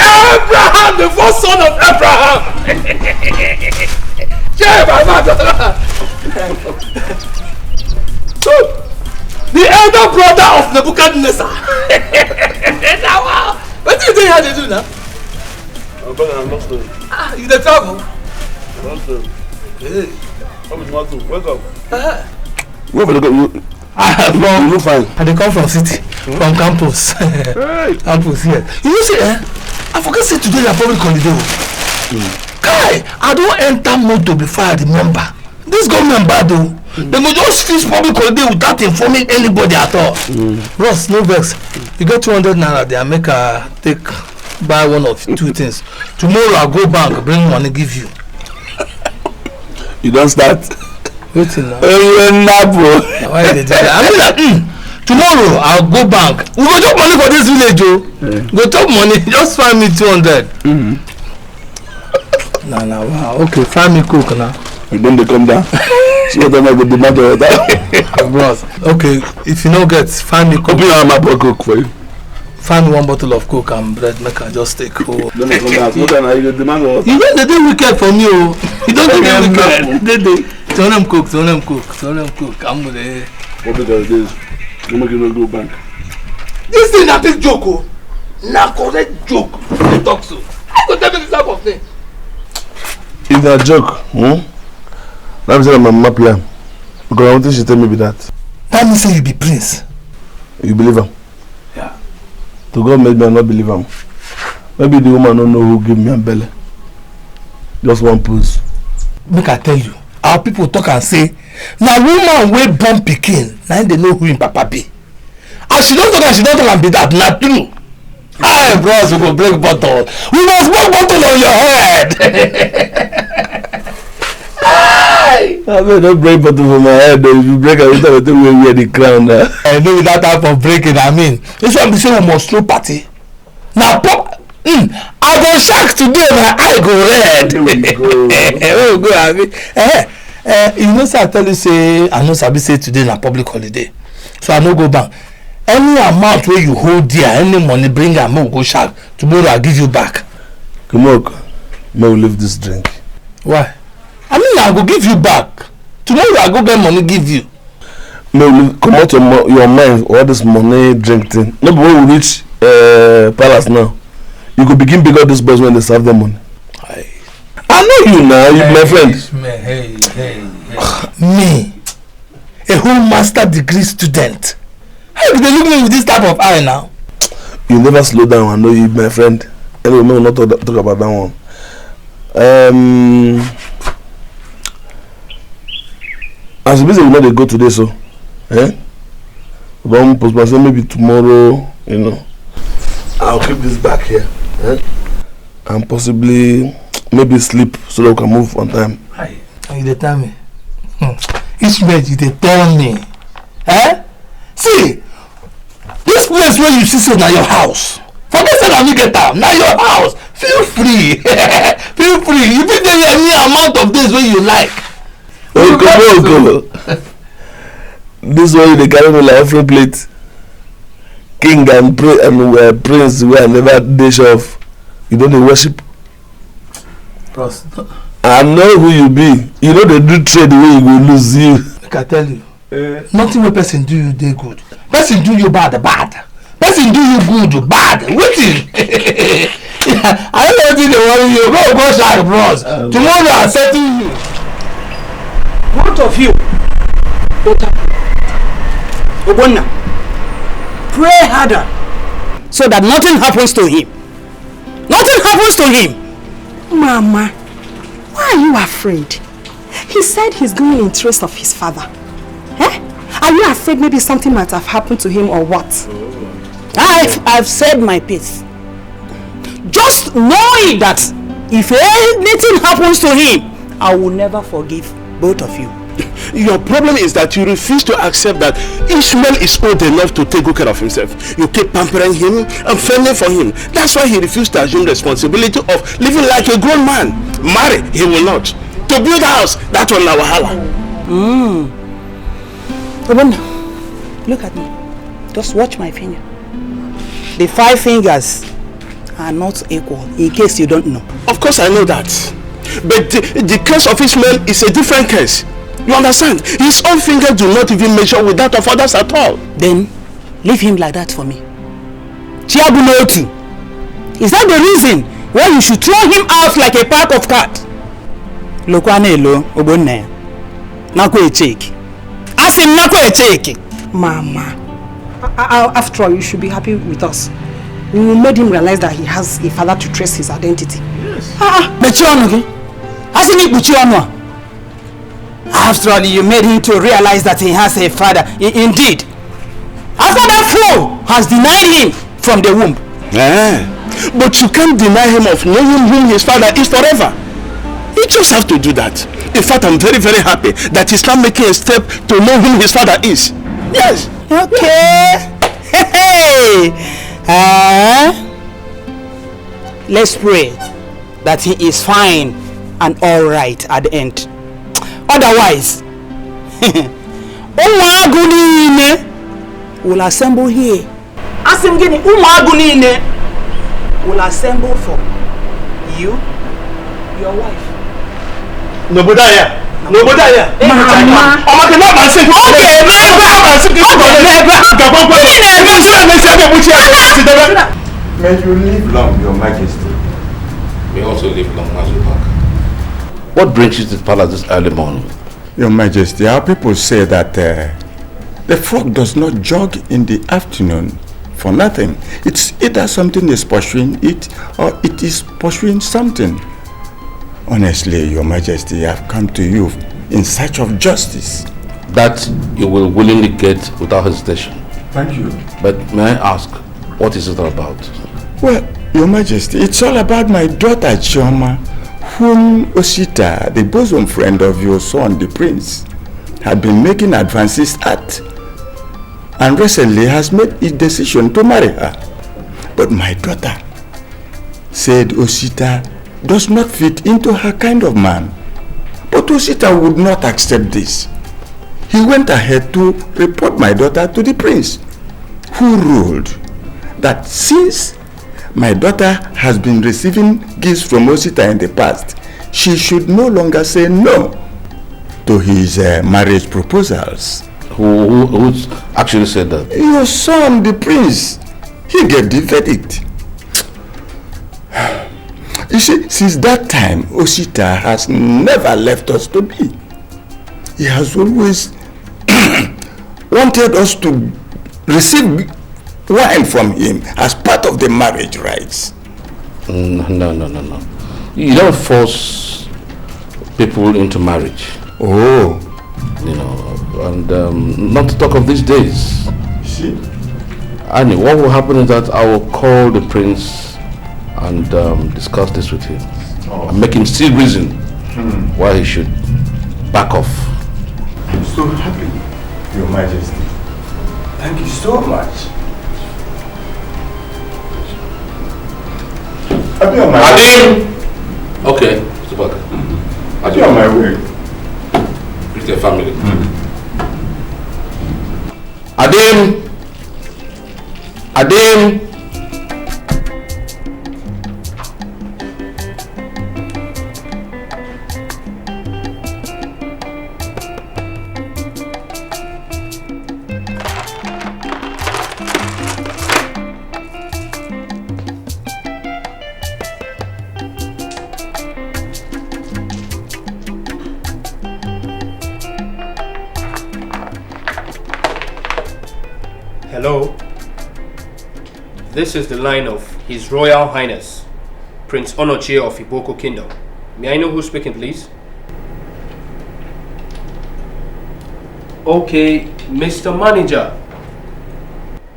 Abraham, the first son of Abraham. Yeah, my mother. So, the elder brother of Nebuchadnezzar. Now, what do you think how they do now? I'm not still. Ah, you the travel? I'm not still. Hey. I'm not still. Wake up. Where look at you? No, you fine. and they come from city, from campus. Hey. Campus here. You see, I forget say today is public holiday. Guy, I don't enter motor before I remember. This government bad though. They go just fix public holiday without informing anybody at all. Ross, no vex. You get 200 naira there, make a take buy one of two things. Tomorrow I'll go bank, bring money, give you. You don't start. Waiting now. Why they do that? I mean like, tomorrow I'll go bank. We go chop money for this village, oh. Go chop money, just find me 200. Nah, wow. Okay, find me cook now. And then they come down. See what I'm going to demand of that. Bros. Okay, if you don't get, find me cook. Open my cook for you. Find me one bottle of coke and bread, make I just take. Oh. Then they come down. What time are you going to demand of? You don't do wicked for me, oh. You don't do wicked. They tell them cook. I'm gonna. What because this? You make it go bank. This thing not big joke, oh. Na correct joke. They talk so. I go tell me this type of thing. It's a joke, Let me say my mama plan. Because I want you to tell me be that. That means say you be prince. You believe him? Yeah. To God made me not believe him. Maybe the woman don't know who gave me a belly. Just one pose. Make I tell you, our people talk and say, now woman wey born pikin, now they know who in papa be. And she don't talk and be that, not true. Hey bros, we go break bottle. We must break bottle on your head. I mean, don't break bottle for my head though. If you break it, I think we wear the crown now. I know with that type of breaking, I mean. This one be say we must throw party. Now pop. I go shock today, my eye go red. Here we go. Where we go, I mean. You know, say I tell you say, I know Sabi say today na public holiday. So I no go bank. Any amount where you hold there, any money bring am, we go sharp. Tomorrow I give you back. Come on, may we leave this drink. Why? I mean I go give you back. Tomorrow I go get money give you. May we come out your mind all this money drink thing. No, but when we reach palace now, you could begin big up these boys when they serve them money. I know you now, you my friend. Hey. Me, a whole master degree student. How do they look me with this type of eye now? You never slow down. I know you, my friend. Anyway, we will not talk about that one. As you busy, we know they go today, so. But postpone maybe tomorrow. You know, I'll keep this back here, and possibly maybe sleep so that we can move on time. Hi. You dey tell me. Each minute you dey tell me. See, this place where you see so now your house. Forget that I get out. Now your house. Feel free. Feel free. You fit dey any amount of days where you like. Go. This one they carry me like offering plate. King and prince where I never dish off. You don't dey worship. Bros. I know who you be. You know they do trade the way you go lose you. Like I tell you, nothing wey person do you dey good. Person do you bad. Person do you good, bad. Wetin? I don't know wetin dey worry you. Go sharp, bros. Tomorrow I settle you. Both of you, Obonna, pray harder so that nothing happens to him. Nothing happens to him. Mama, why are you afraid? He said he's going in interest of his father. Are you afraid maybe something might have happened to him or what? I've said my piece. Just knowing that if anything happens to him, I will never forgive both of you. Your problem is that you refuse to accept that Ishmael is old enough to take good care of himself. You keep pampering him and fending for him. That's why he refused to assume the responsibility of living like a grown man. Marry, he will not. To build a house, that one na wahala. Obonna, look at me. Just watch my finger. The 5 fingers are not equal, in case you don't know. Of course I know that. But the case of Ishmael is a different case. You understand? His own fingers do not even measure with that of others at all. Then, leave him like that for me. Chiabunotu. Is that the reason why you should throw him out like a pack of cards? Lokwanelo, Obonne. Nako echeki. Asim nako echeki. Mama, after all, you should be happy with us. We made him realize that he has a father to trace his identity. Yes. After all, you made him to realize that he has a father. Indeed. After that fool has denied him from the womb. But you can't deny him of knowing whom his father is forever. You just have to do that. In fact, I'm very, very happy that he's now making a step to know whom his father is. Yes. Okay. Hey. Let's pray that he is fine and all right at the end. Otherwise, will assemble here. Asimgini Umagunine will assemble for you, your wife. Nobodaya. Nobodaya. Mama. Okay, May you live long, Your Majesty. May also live long as you back. What brings you to the palace this early morning? Your Majesty, our people say that the frog does not jog in the afternoon for nothing. It's either something is pursuing it or it is pursuing something. Honestly, Your Majesty, I have come to you in search of justice. That you will willingly get without hesitation. Thank you. But may I ask, what is it all about? Well, Your Majesty, it's all about my daughter Chioma, whom Osita, the bosom friend of your son, the prince, had been making advances at, and recently has made a decision to marry her. But my daughter said Osita does not fit into her kind of man. But Osita would not accept this. He went ahead to report my daughter to the prince, who ruled that since my daughter has been receiving gifts from Osita in the past, she should no longer say no to his marriage proposals. Who actually said that? Your son, the prince. He gave the verdict. You see, since that time, Osita has never left us to be. He has always wanted us to receive wine from him as part of the marriage rites. No. You don't force people into marriage. Oh. You know, and not to talk of these days. See? Annie, what will happen is that I will call the prince and discuss this with him. And make him see reason why he should back off. I'm so happy, Your Majesty. Thank you so much. I'll be on my way. Okay, super. I'll be on my way. Greet your family. Adim! Hello. This is the line of His Royal Highness, Prince Onochie of Iboko Kingdom. May I know who's speaking, please? Okay, Mr. Manager.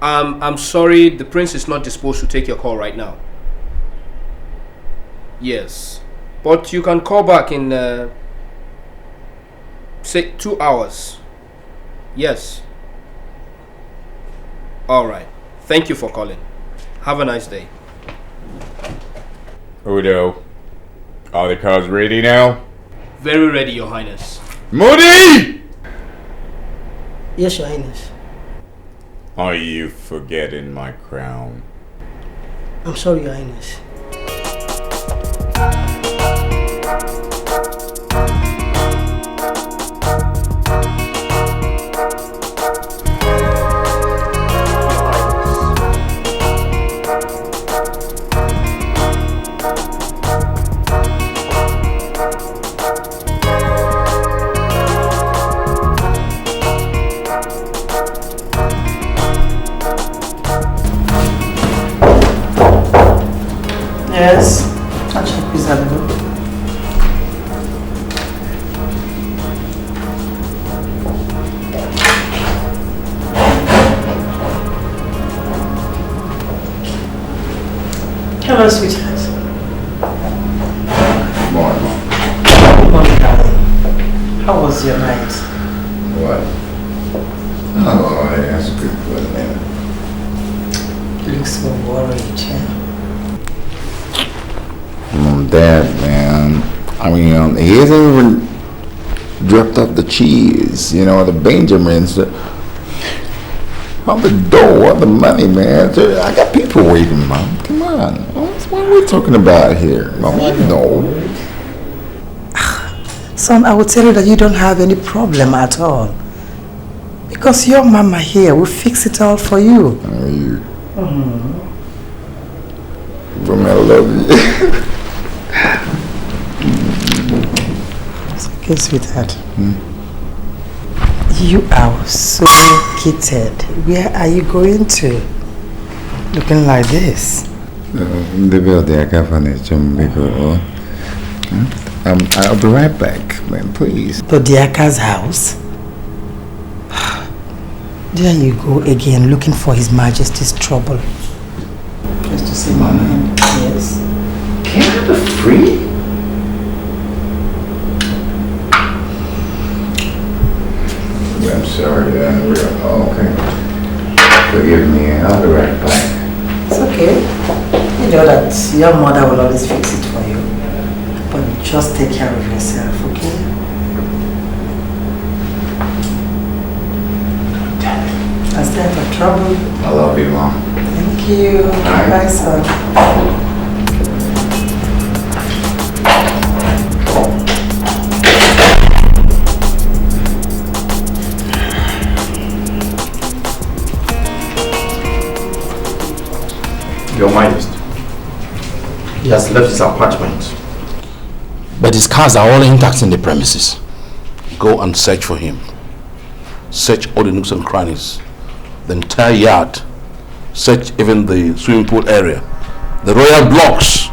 I'm sorry, the prince is not disposed to take your call right now. Yes, but you can call back in, say, 2 hours. Yes. Alright, thank you for calling. Have a nice day. Udo, are the cars ready now? Very ready, Your Highness. Moody! Yes, Your Highness. Are you forgetting my crown? I'm sorry, Your Highness. Yes, I'll check this out. Hello, sweetheart. Morning. Good morning, darling. How was your night? What? Oh, that's good, wasn't it? You look so worried, yeah? Dad, man. I mean, he hasn't even dropped off the cheese, you know, the Benjamins. On the dough, all the money, man. I got people waiting, Mom. Come on. What are we talking about here? Mom, you know. Son, I will tell you that you don't have any problem at all. Because your mama here will fix it all for you. Mom, I love you. It's okay, sweetheart. You are so kitted. Where are you going to? Looking like this. I'll be right back, man, please. To Diaka's house? There you go again, looking for His Majesty's trouble. Just to see Mama. Yes. Can I be free? I'm sorry, okay. Forgive me, I'll be right back. It's okay. You know that your mother will always fix it for you. But just take care of yourself, okay? That's that for trouble. I love you, Mom. Thank you. Bye, son. Your Majesty, he has left his apartment. But his cars are all intact in the premises. Go and search for him. Search all the nooks and crannies. The entire yard. Search even the swimming pool area. The royal blocks.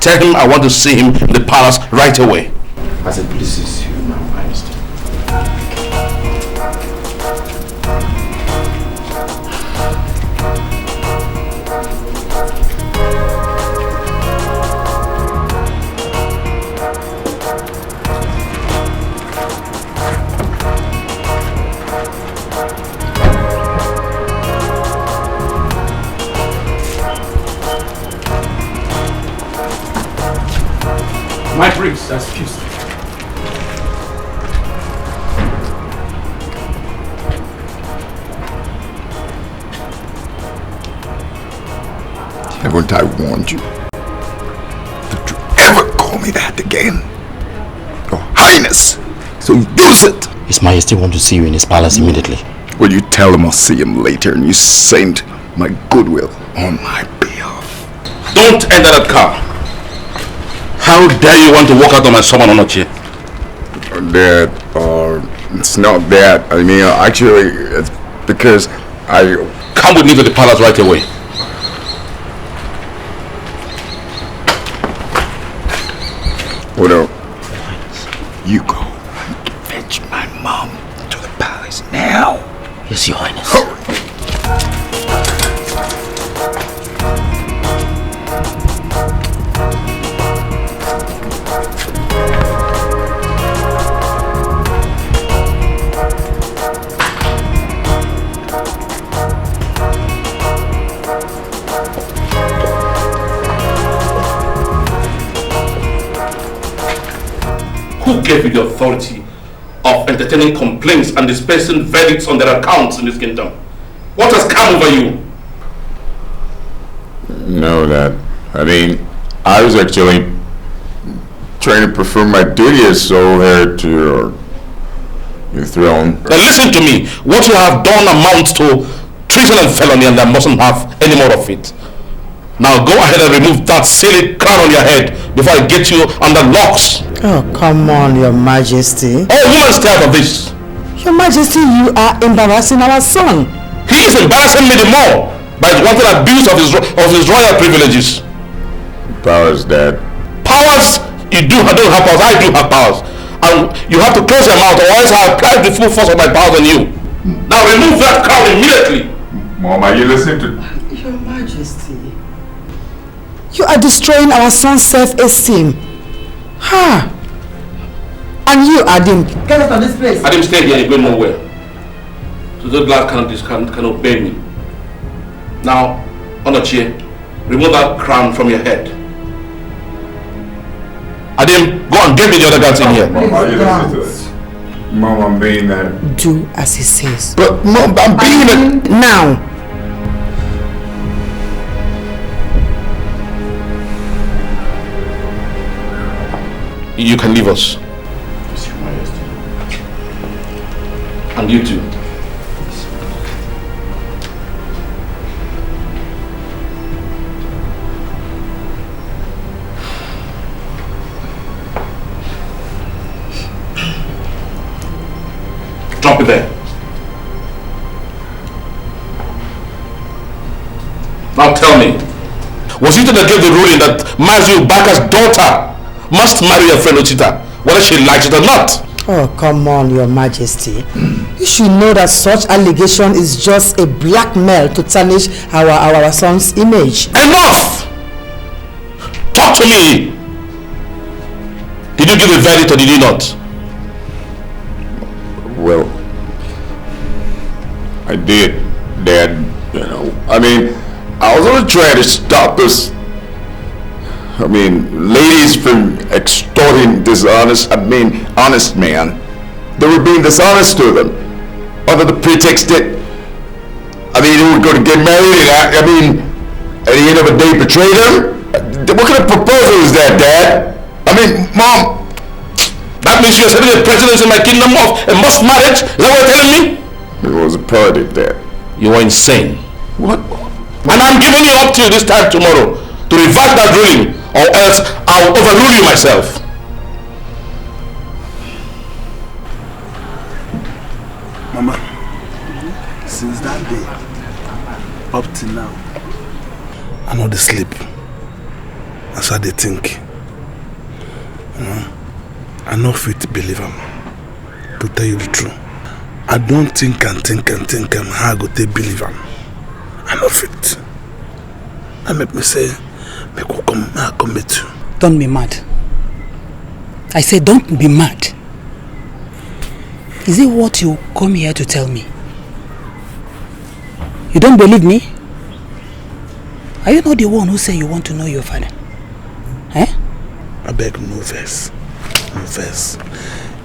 Tell him I want to see him in the palace right away. As it pleases you, Your Majesty. My prince, excuse me. Haven't I warned you? Don't you ever call me that again? Your Highness! So use it! His Majesty wants to see you in his palace immediately. Will you tell him I'll see him later and you send my goodwill on my behalf? Don't enter that car. How dare you want to walk out on my son or chair? Dad, it's not that. I mean, actually, it's because I... Come with me to the palace right away. Well, you go and fetch my mom to the palace now. Yes, Your Highness. Hurry. Who gave you the authority of entertaining complaints and dispensing verdicts on their accounts in this kingdom? What has come over you? No, Dad. I mean, I was actually trying to perform my duty as sole heir to your throne. Now listen to me. What you have done amounts to treason and felony, and I mustn't have any more of it. Now go ahead and remove that silly crown on your head before I get you under locks. Oh, come on, Your Majesty. Oh, woman's tired of this. Your Majesty, you are embarrassing our son. He is embarrassing me the more by his wanton abuse of his royal privileges. Powers, Dad. Powers? You don't have powers. I do have powers. And you have to close your mouth, or else I'll apply the full force of my powers on you. Now remove that crown immediately. Mom, are you listening to... Your Majesty. You are destroying our son's self-esteem. Ha! And you, Adim. Get out of this place. Adim, stay here. You're going nowhere. So those lads can obey me. Now, Onochie, remove that crown from your head. Adim, go and get me the other guards in here. Mom, are you listening to this? Mom, I'm being that. Do as he says. But Mom, I'm being it. Now. You can leave us. And you too. Drop it there. Now tell me, was it that gave the ruling that Mazu Baka's daughter must marry a friend Ochita, whether she likes it or not? Oh, come on, Your Majesty. You should know that such allegation is just a blackmail to tarnish our son's image. Enough! Talk to me! Did you give a verdict or did you not? Well, I did, Dad. You know, I mean, I was only trying to stop us. I mean, ladies from extorting honest man. They were being dishonest to them under the pretext that, they were going to get married and I mean, at the end of the day betray them? What kind of proposal is that, Dad? I mean, Mom. That means you're setting the precedence in my kingdom of a must marriage? Is that what you're telling me? It was a party, Dad. You are insane. What? And I'm giving you up till this time tomorrow to reverse that ruling, or else I'll overrule you myself. Mama, since that day, up till now, I know they sleep. That's how they think. I know fit to believe them. To tell you the truth, I don't think how I go to believe them. I know fit. I make me say, I come meet you. Don't be mad. I say don't be mad. Is it what you come here to tell me? You don't believe me? Are you not the one who say you want to know your father? Eh? I beg no verse. No verse.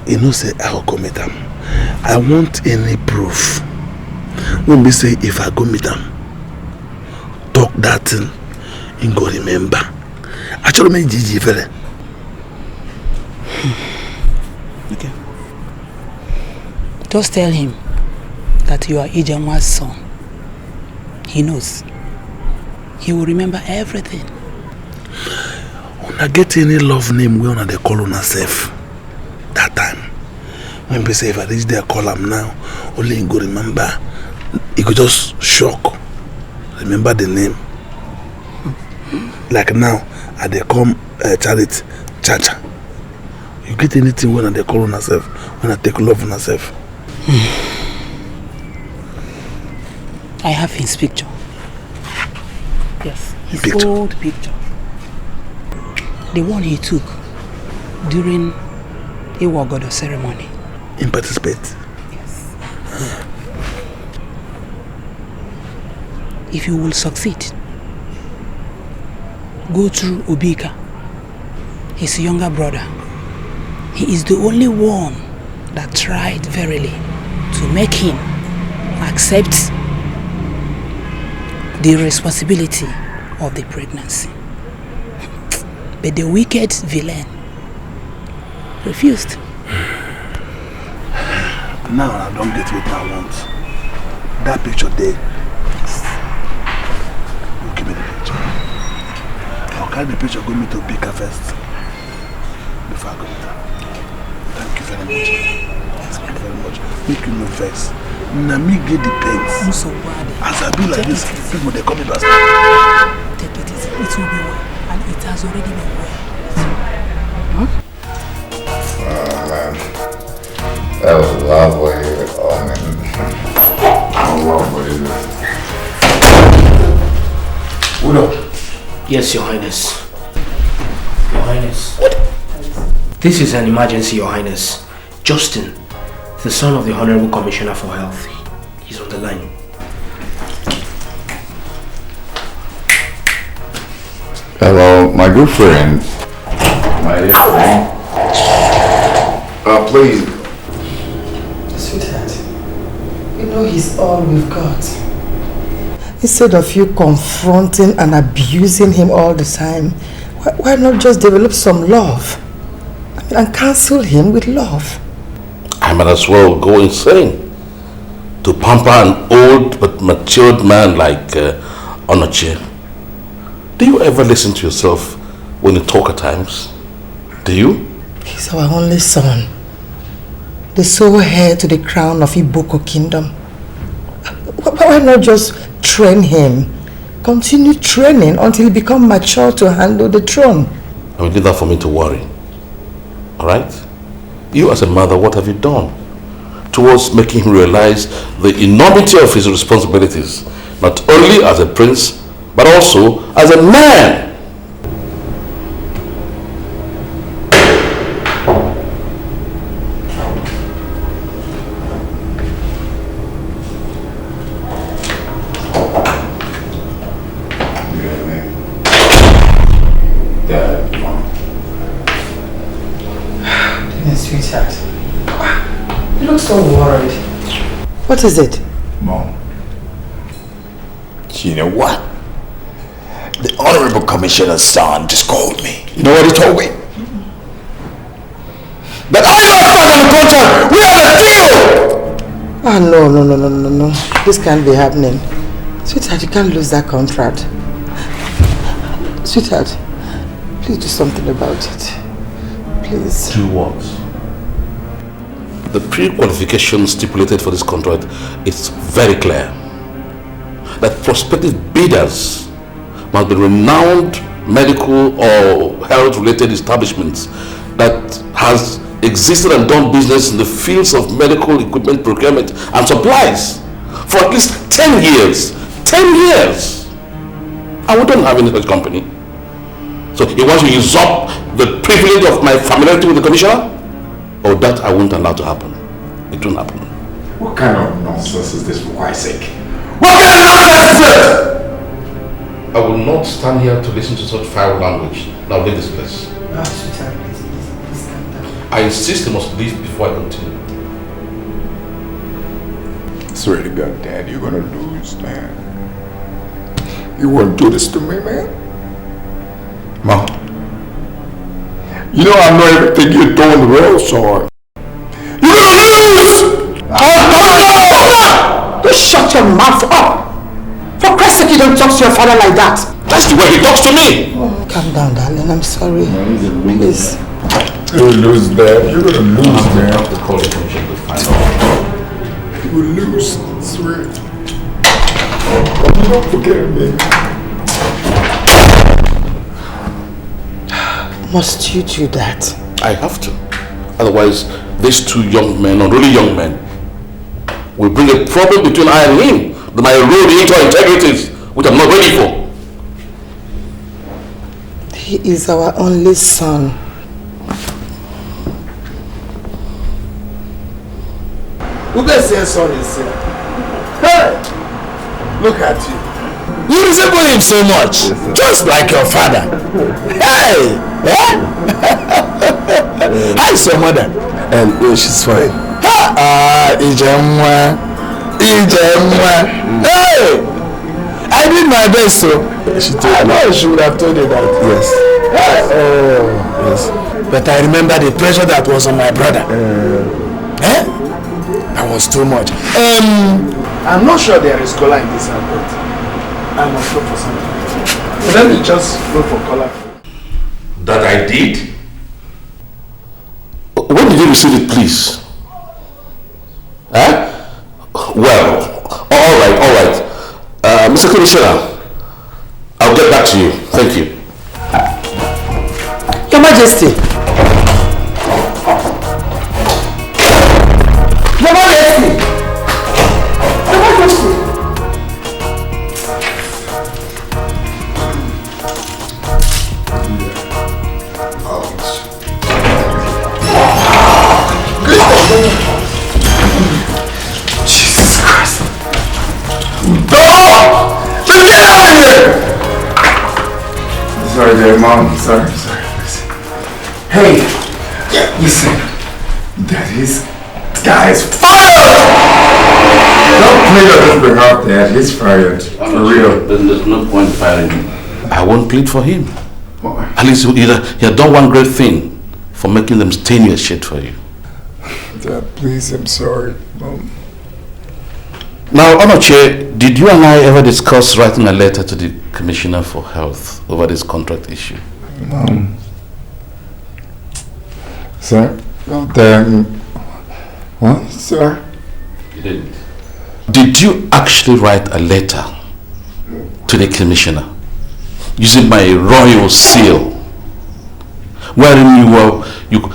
You know say I will go meet them. I want any proof. When we say if I go meet them, talk that thing, you go remember. Actually, me Gigi fella. Okay. Just tell him that you are Ijamwa's son. He knows. He will remember everything. When I get any love name, we they call on ourselves. That time, when we say if I reach there, call him now. Only you go remember. You could just shock. Remember the name. Like now, they come Charity Chacha. You get anything when they call on ourselves, when I take love on ourselves. I have his picture. Yes, his picture. old picture. The one he took during a Wagodo ceremony. In participate? Yes. If you will succeed, go through Obika, his younger brother. He is the only one that tried verily to make him accept the responsibility of the pregnancy. But the wicked villain refused. Now I don't get what I want. That picture there. You give me the picture. I'll carry the picture, go meet to pick her first. Before I go with her. Thank you very much. Thank you very much. Make you no vex. Now me get the pains. I'm so bad. As I do like this, people they call me bastard. Take it easy. It will be well. And it has already been well. Oh man. That was lovely. Oh man. How lovely is this? Udo. Yes, Your Highness. Your Highness. What? This is an emergency, Your Highness. Justin, the son of the Honorable Commissioner for Health. He's on the line. Hello, my good friend. My dear friend. Please. Sweetheart, you know he's all we've got. Instead of you confronting and abusing him all the time, why not just develop some love? And cancel him with love. I might as well go insane to pamper an old but matured man like Onochie. Do you ever listen to yourself when you talk at times? Do you? He's our only son. The sole heir to the crown of Iboko Kingdom. Why not just train him? Continue training until he becomes mature to handle the throne. I will leave that for me to worry. Alright? You as a mother, what have you done towards making him realize the enormity of his responsibilities, not only as a prince, but also as a man? Sweetheart, you look so worried. What is it? Mom, you know what? The Honorable Commissioner's son just called me. You know what he told me? That I am not part of the contract! We have a deal! No. This can't be happening. Sweetheart, you can't lose that contract. Sweetheart, please do something about it. Please. Do what? The pre-qualification stipulated for this contract is very clear. That prospective bidders must be renowned medical or health-related establishments that has existed and done business in the fields of medical equipment procurement and supplies for at least 10 years. 10 years! And we don't have any such company. So you want to usurp the privilege of my familiarity with the commissioner? Or that I won't allow to happen. It won't happen. What kind of nonsense is this, for Christ's sake? What kind of nonsense is this? I will not stand here to listen to such foul language. Now leave this place. Sweetheart, please calm down. I insist you must leave before I continue. I swear to God, Dad, you're gonna lose, man. You won't do this to me, man. Mom. You know I know everything you're doing real, son. You're gonna lose! Just shut your mouth up! For Christ's sake, you don't talk to your father like that. That's the way he talks to me! Oh, calm down, darling. I'm sorry. Please. You're gonna lose, Dad. You're gonna lose, man. I have to call the commission to find out. You will lose, I swear. Don't forget me. Must you do that? I have to. Otherwise, these two young men, or really young men, will bring a problem between I and him that might erode into our integrities, which I'm not ready for. He is our only son. Who best say son is here? Hey! Look at you. You resemble him so much. Just like your father. Hey! How's your mother? She's fine. Ijemwa. Hey! I did my best, so. I know I should have told you that. Yes. Yes. But I remember the pressure that was on my brother. That was too much. I'm not sure there is color in this advert. I must look for something. Let me just look for color. That I did? When did you receive it, please? Huh? Well, all right. Mr. Commissioner, I'll get back to you. Thank you. Your Majesty. Your Majesty. Your Majesty. Jesus Christ. Dog! Let me get out of here! Sorry there, Mom. Sorry. Hey, listen. This guy is fired! Don't plead on his behalf, Dad. He's fired. For real. Then there's no point firing him. I won't plead for him. At least he had done one great thing for making them stain your shit for you. Dad, please, I'm sorry. Mom. Now, Onoche, did you and I ever discuss writing a letter to the Commissioner for Health over this contract issue? Mom. Sir? Oh, then. What, sir? You didn't. Did you actually write a letter to the Commissioner using my royal seal, wherein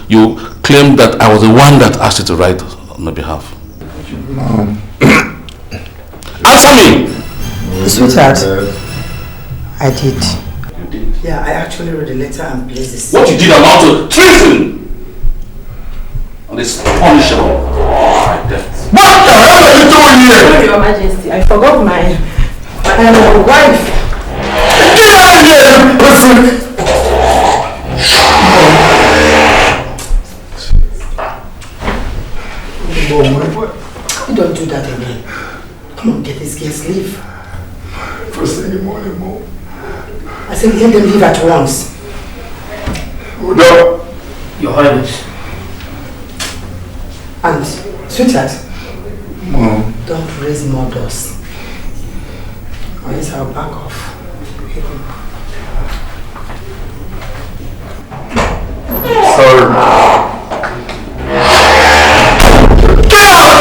you claimed that I was the one that asked you to write on my behalf? Mom. Answer me! Sweetheart, I did. You did? Yeah, I actually wrote a letter and placed this. What you did amount to treason! And it's punishable by death. What the hell are you doing here? Sorry, Your Majesty, I forgot my wife. Get out of here, you person! You don't do that again. Come on, get these girls leave. First thing in the morning, Mom. I said let them leave at once. No. Your Highness. And, sweetheart, Mom. don't raise more doors. Or else I'll back off. Sorry. Get out!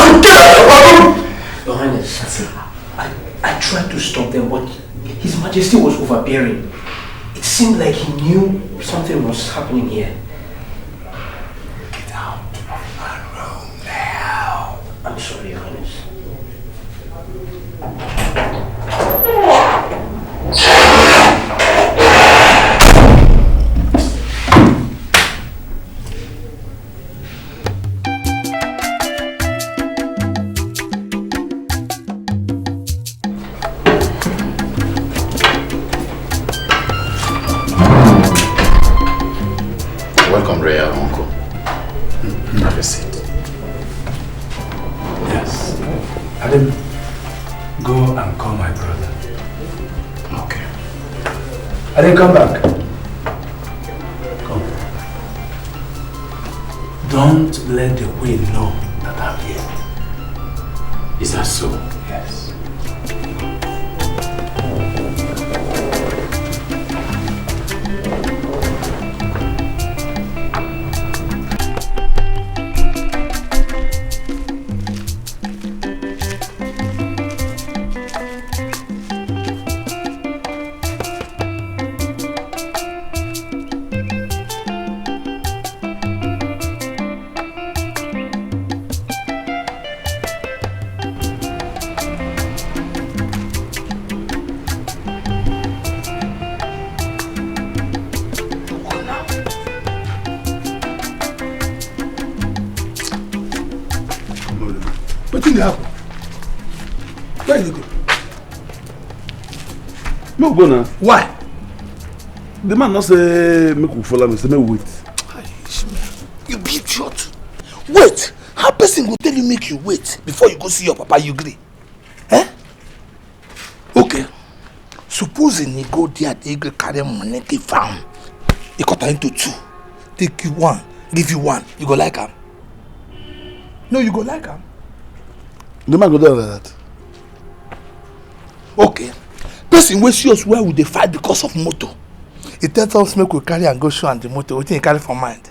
Your Highness. I tried to stop them, but His Majesty was overbearing. It seemed like he knew something was happening here. Get out of my room now. I'm sorry, Your Highness. Welcome, Rhea, Uncle. Have a seat. Yes. Adam, go and call my brother. Okay. Adam, come back. Come. Don't let the queen know that I'm here. Is that so? Yes. Where you go? No go now. Why? The man not say make we follow me, say make we wait. You be idiot. Wait. How person go tell you make you wait before you go see your papa you gree? Eh? Okay. Supposing he go there, they go carry money, give him. He cut into 2. Take you 1, give you 1. You go like him? No, you go like him. The man go there like that. Okay. Person wey see us where we dey fight because of motor. He tells us make we carry and go show and the motor. Wetin he carry for mind?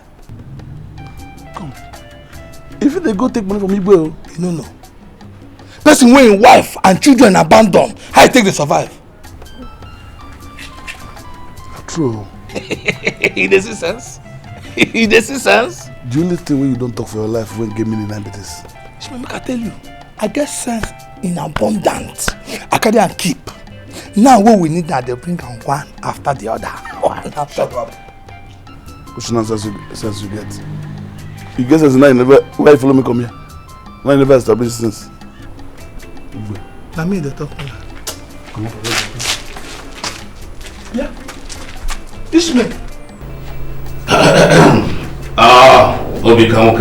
Come. If they go take money from Igbo, you no know. Person wey him wife and children abandon, how he take dey survive? True. He dey see sense? He dey see sense? The only thing wey you don't talk for your life when give meaning like this. Make I tell you, I get sense in abundance. I carry and keep. Now what we need that they bring on one after the other. One after the other. Which nonsense you get? You get sense now you never, why you follow me come here? Now you never establish sense. I mean they talk now. Come on, yeah. This way. Obi, come.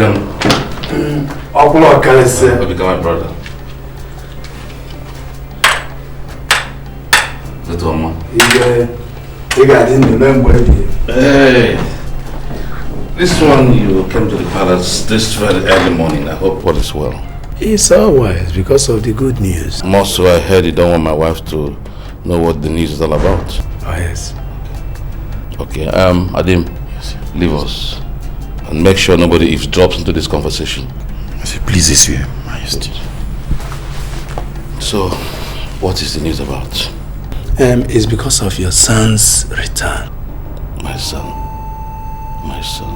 Obi, come my brother. DedeOne. Hey, this one you came to the palace this very early morning. I hope all is well. It's always because of the good news. More so, I heard you don't want my wife to know what the news is all about. Oh yes. Okay, Adim, yes, leave us and make sure nobody eavesdrops into this conversation. Please, this way, Majesty. So, what is the news about? It's because of your son's return. My son? My son?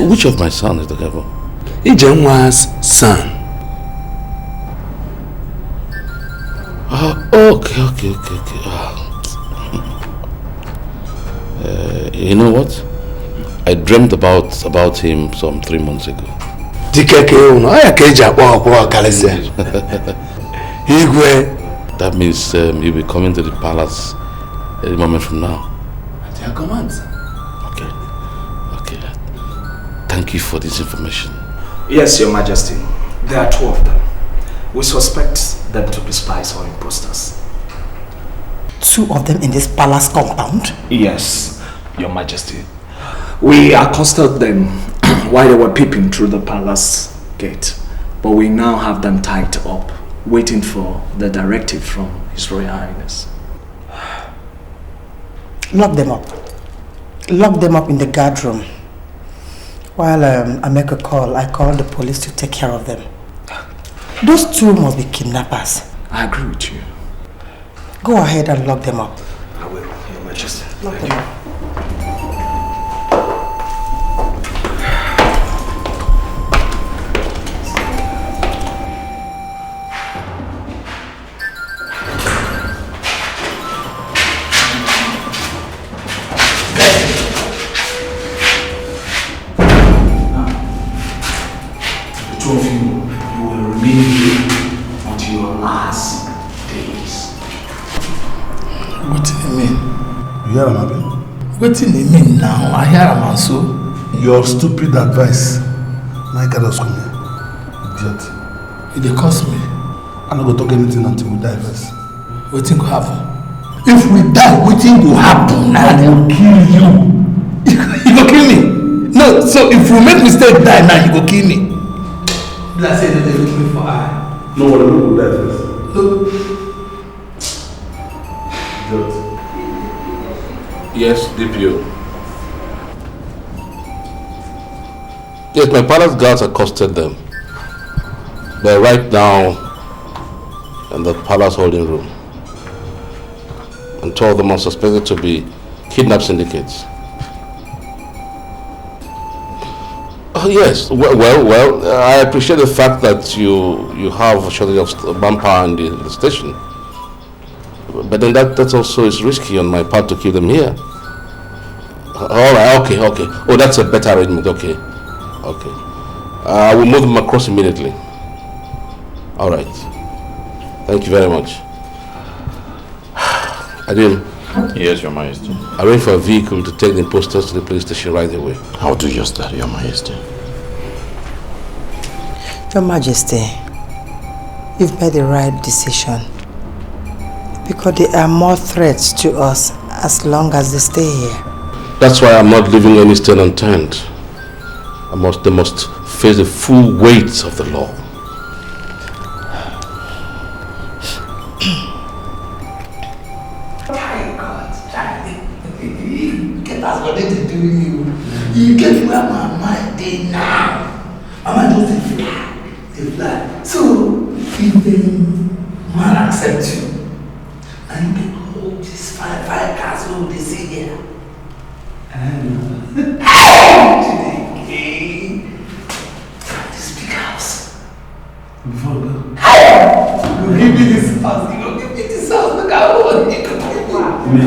Which of my son is the devil? Ijenwa's son. Okay. You know what? I dreamt about him some 3 months ago. That means you'll be coming to the palace any moment from now. At your command. Okay. Thank you for this information. Yes, Your Majesty. There are 2 of them. We suspect them to be spies or imposters. 2 of them in this palace compound? Yes, Your Majesty. We accosted them while they were peeping through the palace gate, but we now have them tied up, waiting for the directive from His Royal Highness. Lock them up. Lock them up in the guard room. While I make a call, I call the police to take care of them. Those 2 must be kidnappers. I agree with you. Go ahead and lock them up. I will, Your Majesty. Lock them up. Wetin dey mean now? I hear am and so. Your stupid advice. My God has come here. Idiot. It dey cost me. I'm not going to talk anything until we die first. Wetin go happen? If we die, wetin go happen? I will kill you. You go kill me? No, so if we make mistake die now, you go kill me. Like say they look me for eye. No, we will die first. No. Idiot. Yes, DPO. Yes, my palace guards accosted them. They're right now in the palace holding room. And 2 of them are suspected to be kidnap syndicates. Oh yes, well, I appreciate the fact that you have a shortage of manpower in the station. But then that also is risky on my part to keep them here. Alright, okay. Oh, that's a better arrangement, okay. We'll move them across immediately. Alright. Thank you very much. Adil. Yes, Your Majesty. Arrange for a vehicle to take the imposters to the police station right away. I'll do just that, Your Majesty. Your Majesty, you've made the right decision. Because they are more threats to us as long as they stay here. That's why I'm not leaving any stone unturned. They must face the full weight of the law. That's what they do you. You get where my mind is now. My mind just fly. So, if the man accepts you, and you get all these five cars what they say here. And this big house. Before we go. You give me this house. You go give me this house. Look how old you can give me.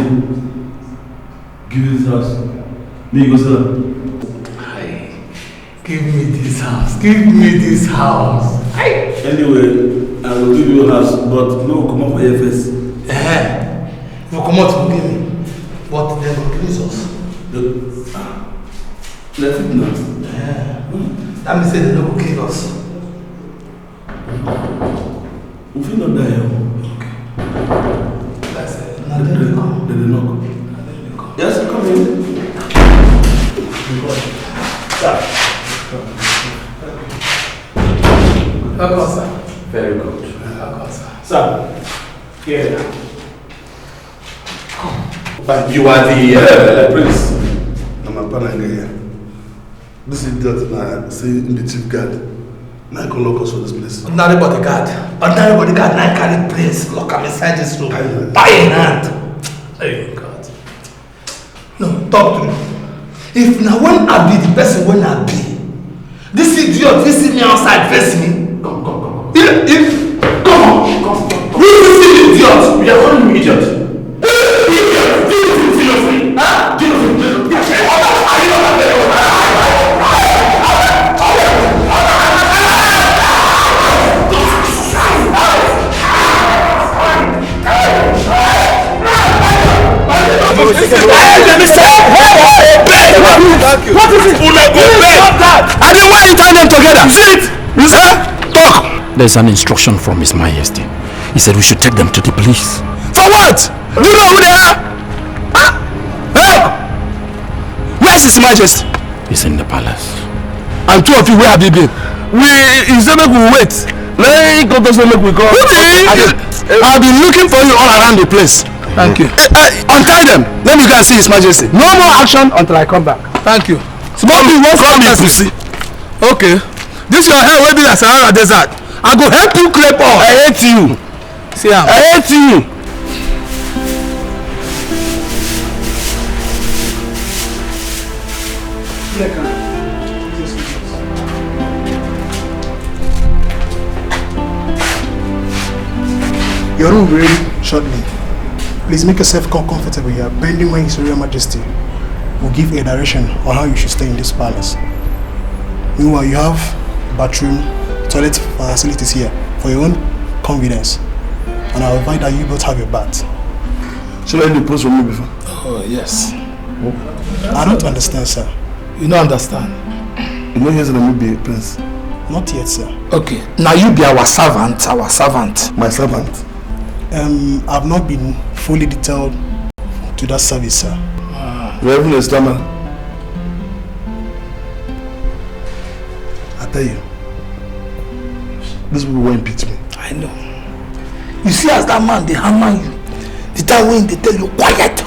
Give me this house. Me go sir. Give me this house. Give me this house. Anyway, I will give you a house, but no come up for your face. If you come out to give me, but they will release us. Let it know. That means they don't go kill us. We feel not die. Okay. That's it. Now they will come. They will not come. Yes, come in. Welcome, sir. Very good. Welcome, sir. Sir, here. But you are the prince. I'm a partner here. This is that I say in the chief guard. Now I can lock us for this place. Ordinary bodyguard. Now I carry place. Lock am inside this room. Tie in hand. Oh God. No, talk to me. If now when I be the person when I be, this idiot visit me outside face me. Come. Come on. Who is this idiot? You are calling me idiot. Seriously? Huh? What is it? I mean, why are you tying them together? Sit! You say? Talk! There's an instruction from His Majesty. He said we should take them to the police. For what? Do you know who they are? Huh? Help! Where's His Majesty? He's in the palace. And two of you, where have you been? He said we will wait. Let go to say make we go. I've been looking for you all around the place. Thank you. Untie them. Let me go and see His Majesty. No more action until I come back. Thank you. Small me, one come me pussy. Okay. This your hair will be like Sahara Desert. I go help you clap off. I hate you. See how? I hate you. Your room will be ready shortly. Please make yourself comfortable here. Bending when His Royal Majesty will give a direction on how you should stay in this palace. Meanwhile, you have bathroom, toilet facilities here for your own convenience. And I'll invite that you both have your bath. Should I do post for me before? Oh, yes. I don't understand, sir. You don't understand? You know here's an be a prince. Not yet, sir. Okay. Now you be our servant. My servant? I've not been fully detailed to that service, sir. You're even a stammer. I tell you, these people won't impeach me. I know. You see as that man, they hammer you. The time when they tell you, quiet.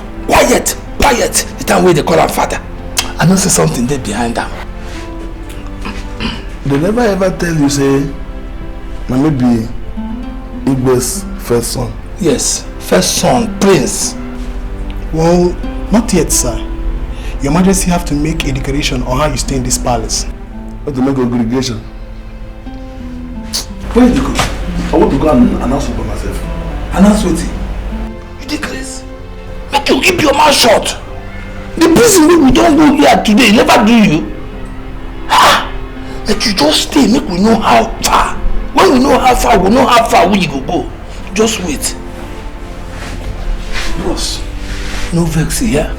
The time when they call her father. I know say something there behind them. They never ever tell you, say, maybe Igbo's first son. Yes, first son, prince. Well, not yet, sir. Your Majesty have to make a declaration on how you stay in this palace. What to make a congregation? Where did you go? I want to go and announce it by myself. Announce what? You decrease. Make you keep your mouth shut. The prison we don't go here today never do you. Let you just stay, make we know how far. When we know how far, we know how far we go. Just wait. Boss, no vex here.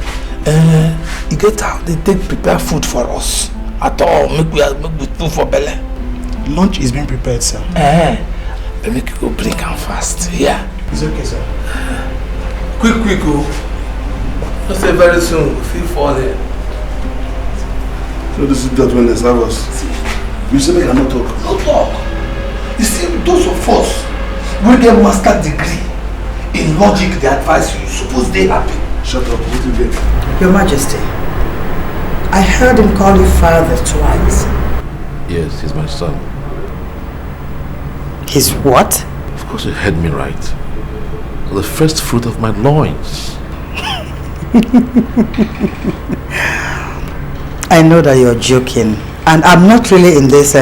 You get out, they take prepare food for us. At all, make we food for belly. Lunch is being prepared, sir. Make you go bring am fast. Yeah. It's okay, sir. Quick, oh. Just say very soon, feel for there. So this is that when they serve us. You say they cannot talk. No talk. You see, those of us will get master degree in logic, they advise you. Suppose they happy. Shut up, what you get? Your Majesty, I heard him call you father twice. Yes, he's my son. His what? Of course you heard me right. The first fruit of my loins. I know that you're joking, and I'm not really in this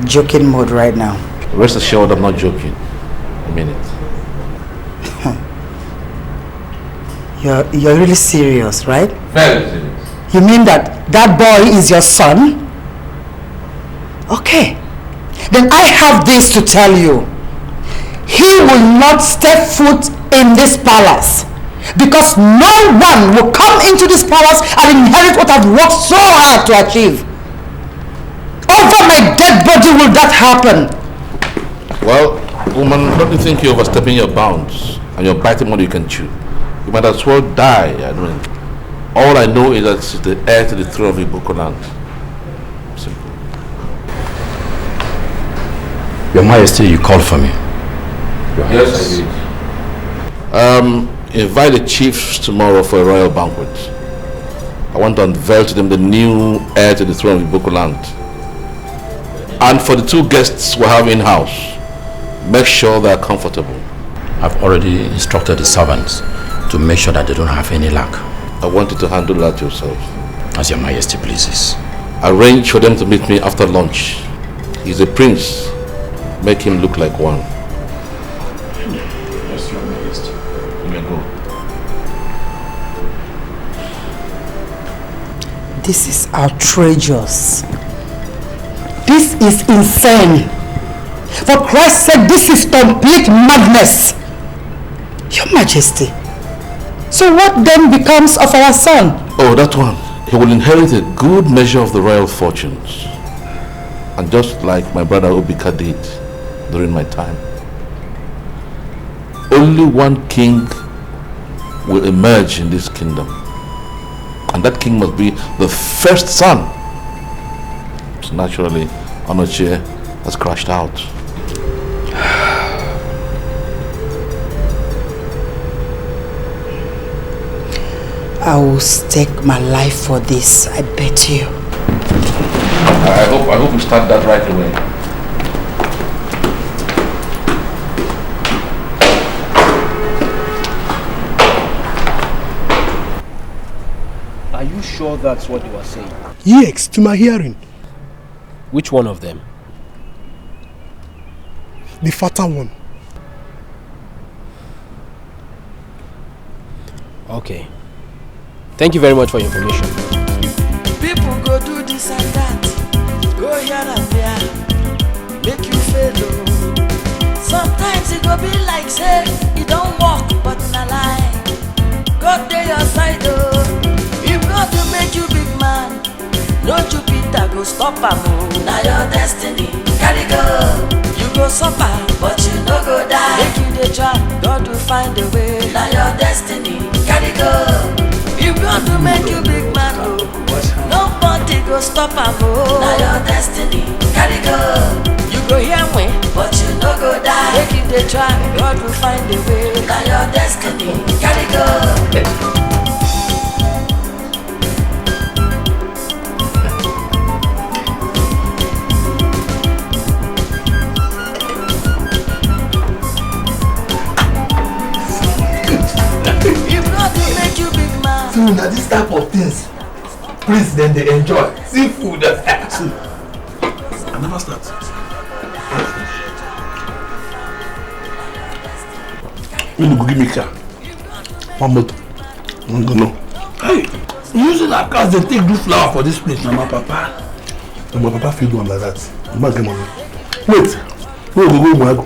joking mode right now. Rest assured I'm not joking. I mean it. You're really serious, right? Very serious. You mean that boy is your son? Okay. Then I have this to tell you. He will not step foot in this palace, because no one will come into this palace and inherit what I've worked so hard to achieve. Over my dead body will that happen. Well, woman, don't you think you're overstepping your bounds and you're biting more than you can chew? You might as well die. I mean, all I know is that she's the heir to the throne of Igbo land. Simple. Your Majesty, you called for me. Yes, I did. Invite the chiefs tomorrow for a royal banquet. I want to unveil to them the new heir to the throne of Igbo land. And for the two guests we have in-house, make sure they are comfortable. I've already instructed the servants to make sure that they don't have any lack. I want you to handle that yourself. As Your Majesty pleases. Arrange for them to meet me after lunch. He's a prince. Make him look like one. Yes, Your Majesty. You may go. This is outrageous. This is insane. For Christ's sake, this is complete madness. Your Majesty. So what then becomes of our son? Oh, that one. He will inherit a good measure of the royal fortunes. And just like my brother Obika did during my time. Only one king will emerge in this kingdom. And that king must be the first son. So naturally, Onochie has crashed out. I will stake my life for this, I bet you. I hope you start that right away. Are you sure that's what you are saying? Yes, to my hearing. Which one of them? The fatter one. Okay. Thank you very much for your information. People go do this and that, go here and there, make you fail. Sometimes it go be like say it don't work, but na lie. God dey your side oh. If God to make you big man, no Jupiter go stop am oh. Na your destiny, carry go. You go suffer, but you no go die. Make you dey try, God will find a way. Na your destiny, carry go. If God to make you big man oh, nobody go stop am oh. Na your destiny, carry go. You go hear me, but you no go die. Make you dey try, God will find a way. Na your destiny, carry go. Now this type of things, please then they enjoy. Seafood. See, I never start. When you go give me car, one motor, I'm gonna know. Hey, using our cars they take do flower for this place. Now my papa. And my papa feel do one like that. I'm not getting money. Wait, we go Muago.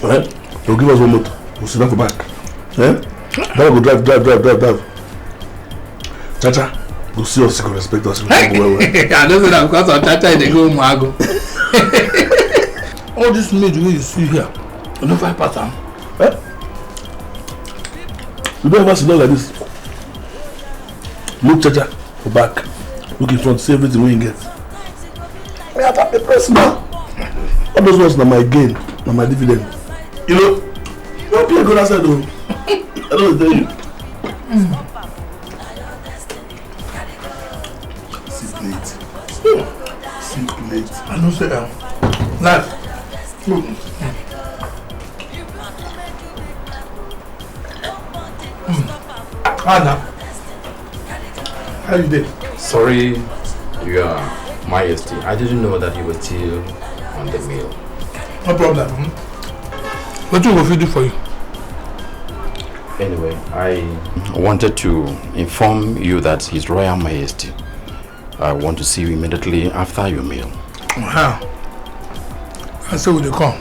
Alright? They'll give us one motor. We'll sit down for back. Then we'll go drive. Chacha, go see us, you can respect us. I don't say that because of Chacha, they go Muago. All this maid you see here, you know 5 pattern. You don't ever sit down like this. Look Chacha for back. Look in front, see everything we get. I have the press now. All those ones are my gain, not my dividend. You know, you don't play good outside though. I don't tell you. Sit late. Sit late. I don't say life. Anna, how you doing? Sorry, Your Majesty. I didn't know that you were still on the meal. No problem. What do we do for you? Anyway, I wanted to inform you that His Royal Majesty, I want to see you immediately after your meal. I say we will come.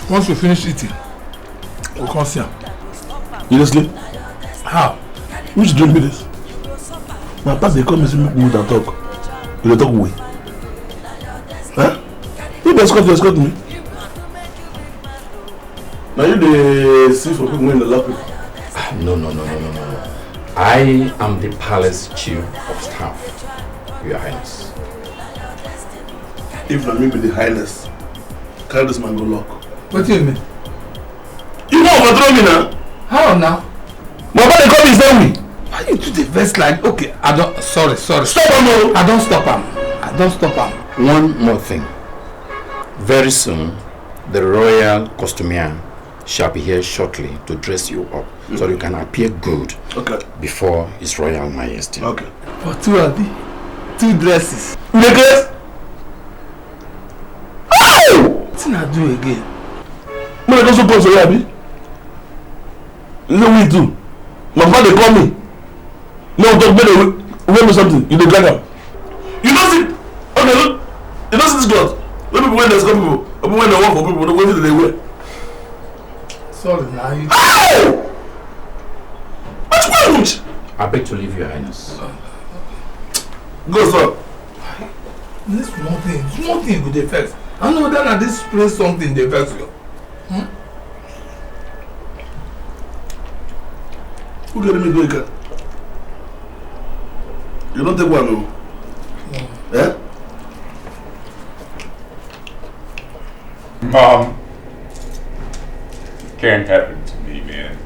Once we finish eating, we'll come see him. You just sleep? How? Which drink me this? My past they come and see me with and talk. You talk away. Huh? You escort me. Now you the see for people when they lock people. No. I am the palace chief of staff, Your Highness. If not me be the highness, carry this man go lock. What do you mean? You know overthrow me now? How now? My father call me say we. Why you do the vest like okay? I don't sorry. Stop him! I don't stop him. One more thing. Very soon, the royal costumier shall be here shortly to dress you up so you can appear good before His Royal Majesty. Okay. For two dresses. Necklace? What did I do again? Man, I don't suppose so, Abi. You know what we do? My father call me. No, talk better. Wait me something. You dey drag am. You don't see. Okay, look. You don't see this cloth. When people wear, there's some people. People when they work for people, what do they wear? Sorry, now you. What's wrong with? I beg to leave, Your Highness. Go, sir. This small thing with the first. I know that at this place something they first you. Who get me go again? You don't take one, no? Eh? Mom, can't happen to me, man.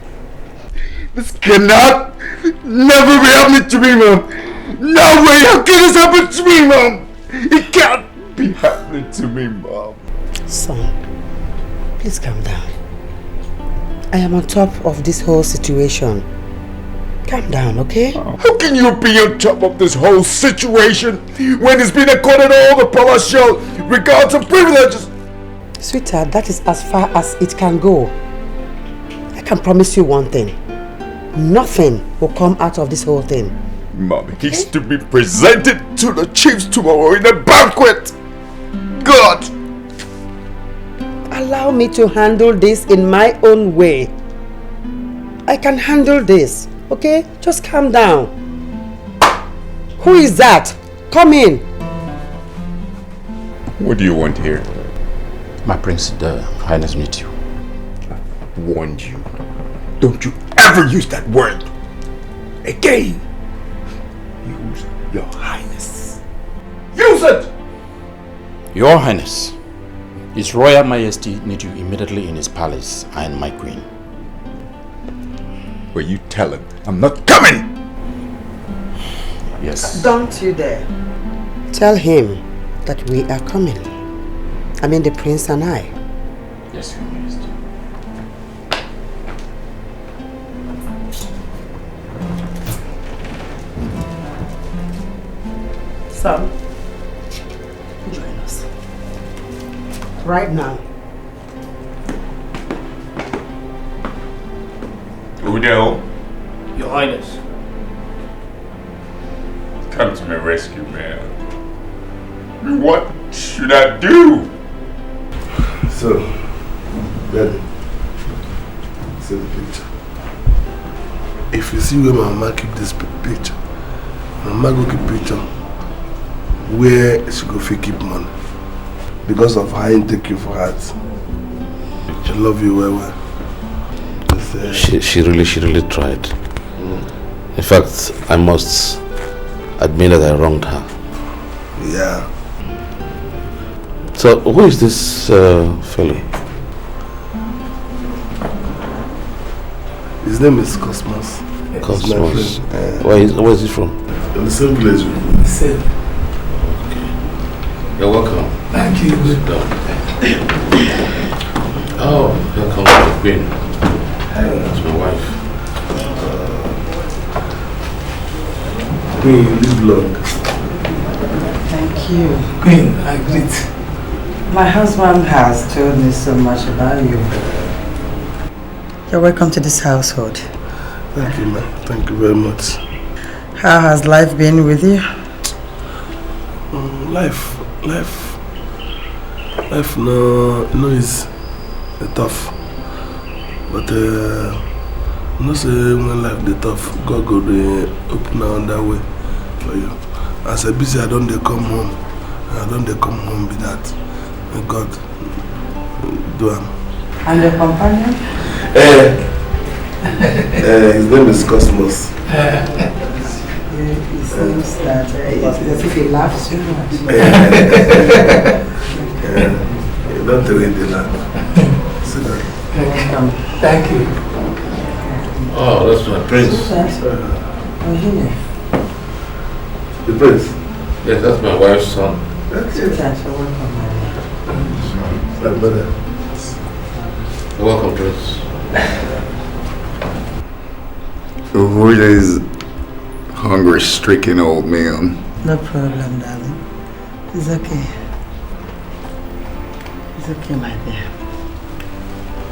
This cannot never be happening to me, Mom. No way! How can this happen to me, Mom? It can't be happening to me, Mom. Son, please calm down. I am on top of this whole situation. Calm down, okay? How can you be on top of this whole situation when it's been accorded all the palatial regards and privileges? Sweetheart, that is as far as it can go. I can promise you one thing. Nothing will come out of this whole thing. Mom, he's to be presented to the chiefs tomorrow in a banquet. God! Allow me to handle this in my own way. I can handle this, okay? Just calm down. Who is that? Come in. What do you want here? My prince, the Highness meet you. I warned you. Don't you ever use that word again. Use Your Highness. Use it! Your Highness, His Royal Majesty need you immediately in his palace. I am my queen. Well, you tell him I'm not coming. Yes. Don't you dare. Tell him that we are coming. I mean the prince and I. Yes, Your Majesty. Son, join us. Right now. Udo, Your Highness. come to my rescue, man. What should I do? So, Daddy, see the picture. If you see where my mama keep this picture, my mama go keep picture where she go fit keep money. Because of how I take you for heart. She love you well. She really tried. In fact, I must admit that I wronged her. Yeah. So, who is this fellow? His name is Cosmos. Cosmos. Where is he from? In the same village. The same. Okay. You're welcome. Thank you. Sit down. Oh, here comes the queen. That's my wife. Queen, you live long. Thank you. Queen, I greet. My husband has told me so much about you. You're welcome to this household. Thank you, man. Thank you very much. How has life been with you? Life no is tough. But no say when life dey tough, God go dey open another way for you. As I busy, I don't dey come home. I don't dey come home with that. May God do am. And your companion? His name is Cosmos. It seems that it's as if he laughs too much. Don't read the laugh. Sit down. Welcome. Thank you. Oh, that's my prince. The prince? Yes, that's my wife's son. My brother. You're welcome, prince. Who is hungry-stricken old man? No problem, darling. It's okay. It's okay, my dear.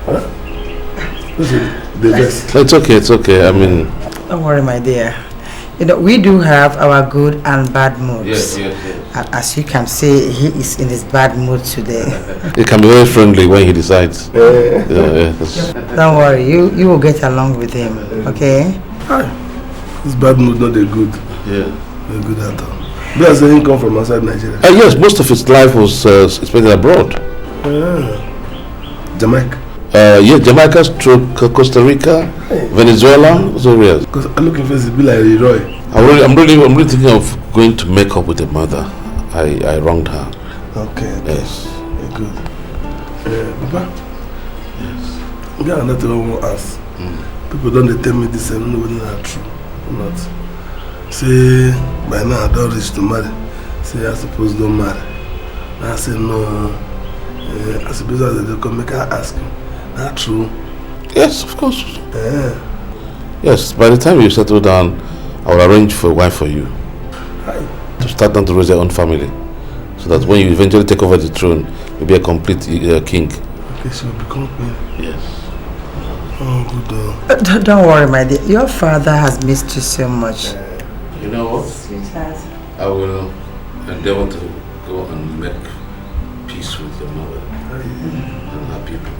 Huh? It's okay, it's okay. I mean... Don't worry, my dear. You know, we do have our good and bad moods. Yes. And as you can see, he is in his bad mood today. He can be very friendly when he decides. Don't worry, you will get along with him, okay? His bad mood not a good. Yeah. A good at all. Does he come from outside Nigeria? Yes, most of his life was spent abroad. Jamaica? Jamaica, Costa Rica, Venezuela, those areas. Because I look at face, it be like Leroy. I'm really thinking of going to make up with the mother. I wronged her. Okay. Yes. Good. Papa? Yes. Yeah, not even ask. People don't tell me this, I don't know whether that's true or not. Say, by now I don't reach to marry. Say, I suppose don't marry. I say, no. I suppose they come make her ask you. Not true. Yes, of course. Yes, by the time you settle down, I will arrange for a wife for you. To start down to raise your own family. So that when you eventually take over the throne, you'll be a complete king. Okay, so you'll become queen? Yes. Oh, good. Don't worry, my dear. Your father has missed you so much. You know what? Sweetheart. I will endeavor to go and make peace with your mother and her people.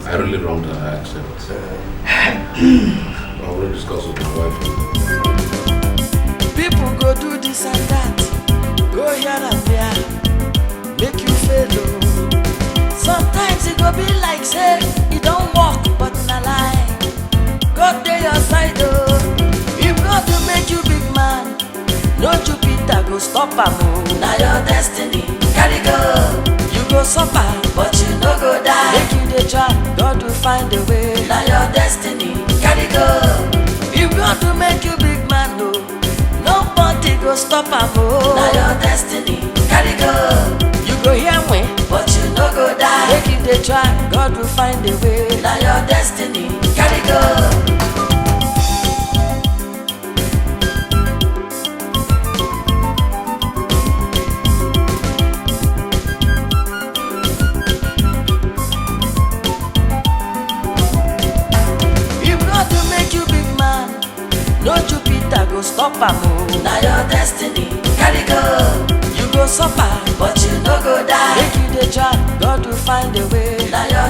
I really wronged her, I accept. I will discuss with my wife. People go do this and that, go here and there, make you fail. Sometimes it go be like say, it don't work, but na lie. God dey your side, if God to make you big man, no Jupiter go stop am. Now your destiny, carry go. You go suffer, but you no go die. Make you dey try, God will find a way. Now your destiny, carry go. If God to make you big man, nobody go stop am. Now your destiny, carry go. You go hear me, but you no go die. Make you dey try, God will find a way. Now your destiny, carry go. No Jupiter go stop am. Now your destiny, carry go. You go suffer, but you no go die. Make you dey try, God will find a way. Now your